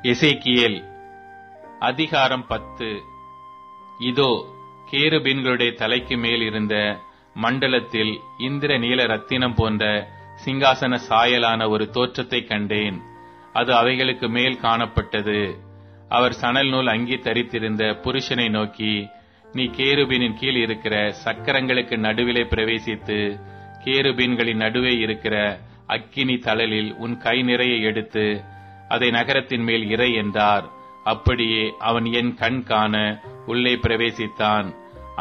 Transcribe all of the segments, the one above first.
எசேக்கியேல் அதிகாரம் 10. இதோ, கேருபீன்களுடைய தலைக்கு மேல் இருந்த மண்டலத்தில் இந்திர நீல ரத்தினம் போன்ற சிங்காசன சாயலான ஒரு தோற்றத்தை கண்டேன். அது அவைகளுக்கு மேல் காணப்பட்டது. அவர் சணல் நூல் அங்கி தரித்திருந்த புருஷனை நோக்கி, நீ கேருபீனின் கீழ் இருக்கிற சக்கரங்களுக்கு நடுவிலே பிரவேசித்து கேருபீன்களின் நடுவே இருக்கிற அக்கினி தழலில் உன் கை நிறைய எடுத்து அதை நகரத்தின் மேல் இறை என்றார். அப்படியே அவன் என் கண் காண உள்ளே பிரவேசித்தான்.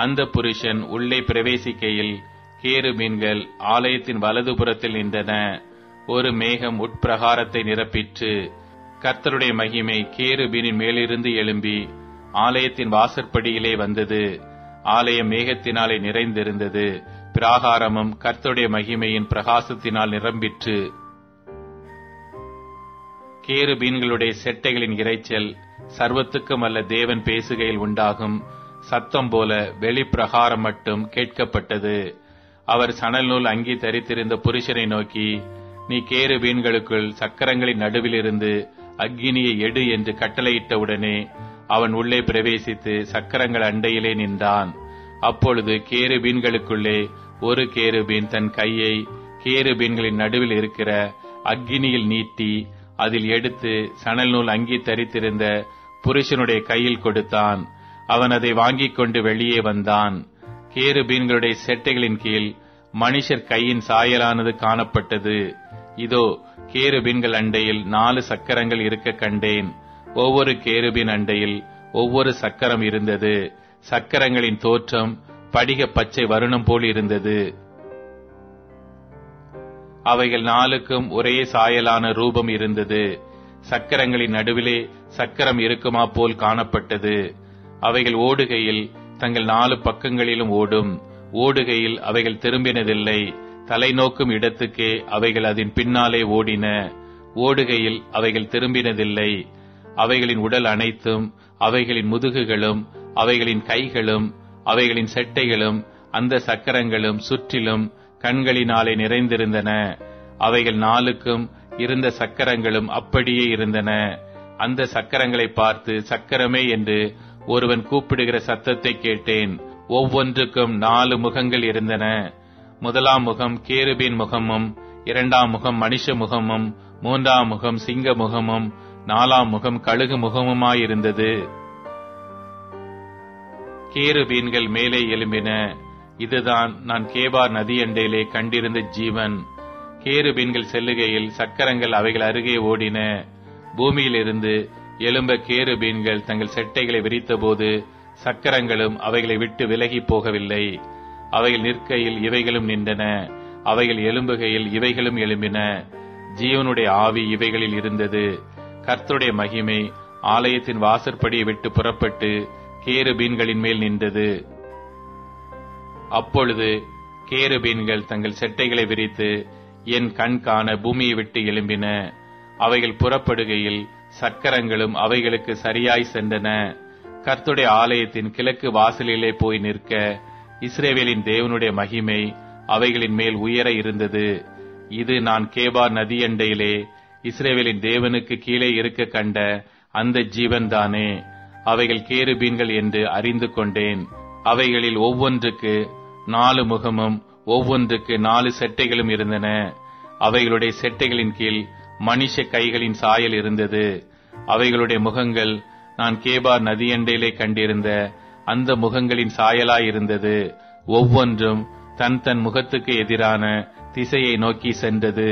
அந்த புருஷன் உள்ளே பிரவேசிக்கையில் கேருபீன்கள் ஆலயத்தின் வலதுபுறத்தில் நின்றன. ஒரு மேகம் உட்பிரகாரத்தை நிரப்பிற்று. கர்த்தருடைய மகிமை கேருபீனின் மேலிருந்து எழும்பி ஆலயத்தின் வாசற்படியிலே வந்தது. ஆலயம் மேகத்தினாலே நிறைந்திருந்தது. பிராகாரமும் கர்த்தருடைய மகிமையின் பிரகாசத்தினால் நிரம்பிற்று. கேருபீன்களுடைய செட்டைகளின் இரைச்சல் சர்வத்துக்கும் அல்ல தேவன் பேசுகையில் உண்டாகும் சத்தம் போல வெளிப்பிரகாரம் மட்டும் கேட்கப்பட்டது. அவர் சணல் நூல் அங்கி தரித்திருந்த புருஷனை நோக்கி, நீ கேருபீன்களுக்குள் சக்கரங்களின் நடுவிலிருந்து அக்கினியை எடு என்று கட்டளையிட்டவுடனே அவன் உள்ளே பிரவேசித்து சக்கரங்கள் அண்டையிலே நின்றான். அப்பொழுது கேருபீன்களுக்குள்ளே ஒரு கேருபீன் தன் கையை கேருபீன்களின் நடுவில் இருக்கிற அக்கினியில் நீட்டி அதில் எடுத்து சணல் நூல் அங்கி தரித்திருந்த புருஷனுடைய கையில் கொடுத்தான். அவன் அதை வாங்கிக் கொண்டு வெளியே வந்தான். கேருபீன்களுடைய செட்டைகளின் கீழ் மனுஷர் கையின் சாயலானது காணப்பட்டது. இதோ, கேருபீன்கள் அண்டையில் 4 சக்கரங்கள் இருக்க கண்டேன். ஒவ்வொரு கேருபீன் அண்டையில் ஒவ்வொரு சக்கரம் இருந்தது. சக்கரங்களின் தோற்றம் படிக பச்சை வருணம் போல் இருந்தது. அவைகள் 4க்கும் ஒரே சாயலான ரூபம் இருந்தது. சக்கரங்களின் நடுவிலே சக்கரம் இருக்குமா போல் காணப்பட்டது. அவைகள் ஓடுகையில் தங்கள் 4 பக்கங்களிலும் ஓடும். ஓடுகையில் அவைகள் திரும்பினதில்லை. தலை நோக்கும் இடத்துக்கே அவைகள் அதன் பின்னாலே ஓடின. ஓடுகையில் அவைகள் திரும்பினதில்லை. அவைகளின் உடல் அனைத்தும், அவைகளின் முதுகுகளும், அவைகளின் கைகளும், அவைகளின் செட்டைகளும், அந்த சக்கரங்களும் சுற்றிலும் கண்களினாலே நிறைந்திருந்தன. அவைகள் 4க்கும் இருந்த சக்கரங்களும் அப்படியே இருந்தன. அந்த சக்கரங்களை பார்த்து சக்கரமே என்று ஒருவன் கூப்பிடுகிற சத்தத்தை கேட்டேன். ஒவ்வொன்றுக்கும் 4 முகங்கள் இருந்தன. முதலாம் முகம் கேருபீன் முகமும், 2ஆம் முகம் மனுஷ முகமும், 3ஆம் முகம் சிங்க முகமும், 4ஆம் முகம் கழுகு முகமுமாயிருந்தது. கேருபீன்கள் மேலே எழும்பின. இதுதான் நான் கேபார் நதியண்டையிலே கண்டிருந்த ஜீவன். கேருபீன்கள் செல்லுகையில் சக்கரங்கள் அவைகள் அருகே ஓடின. பூமியிலிருந்து எழும்ப கேருபீன்கள் தங்கள் செட்டைகளை விரித்தபோது சக்கரங்களும் அவைகளை விட்டு விலகி போகவில்லை. அவைகள் நிற்கையில் இவைகளும் நின்றன. அவைகள் எழும்புகையில் இவைகளும் எழும்பின. ஜீவனுடைய ஆவி இவைகளில் இருந்தது. கர்த்தருடைய மகிமை ஆலயத்தின் வாசற்படியை விட்டு புறப்பட்டு கேருபீன்களின் மேல் நின்றது. அப்பொழுது கேருபீன்கள் தங்கள் செட்டைகளை விரித்து என் கண் காண பூமியை விட்டு எழும்பின. அவைகள் புறப்படுகையில் சக்கரங்களும் அவைகளுக்கு சரியாய் சென்றன. கர்த்தருடைய ஆலயத்தின் கிழக்கு வாசலிலே போய் நிற்க இஸ்ரவேலின் தேவனுடைய மகிமை அவைகளின் மேல் உயர இருந்தது. இது நான் கேபார் நதியண்டையிலே இஸ்ரவேலின் தேவனுக்கு கீழே இருக்க கண்ட அந்த ஜீவன்தானே. அவைகள் கேருபீன்கள் என்று அறிந்து கொண்டேன். அவைகளில் ஒவ்வொன்றுக்கு 4 முகமும் ஒவ்வொன்றுக்கு 4 செட்டைகளும் இருந்தன. அவைகளுடைய செட்டைகளின் கீழ் மனுஷ கைகளின் சாயல் இருந்தது. அவைகளுடைய முகங்கள் நான் கேபார் நதியண்டையிலே கண்டிருந்த அந்த முகங்களின் சாயலாயிருந்தது. ஒவ்வொன்றும் தன் தன் முகத்துக்கு எதிரான திசையை நோக்கி சென்றது.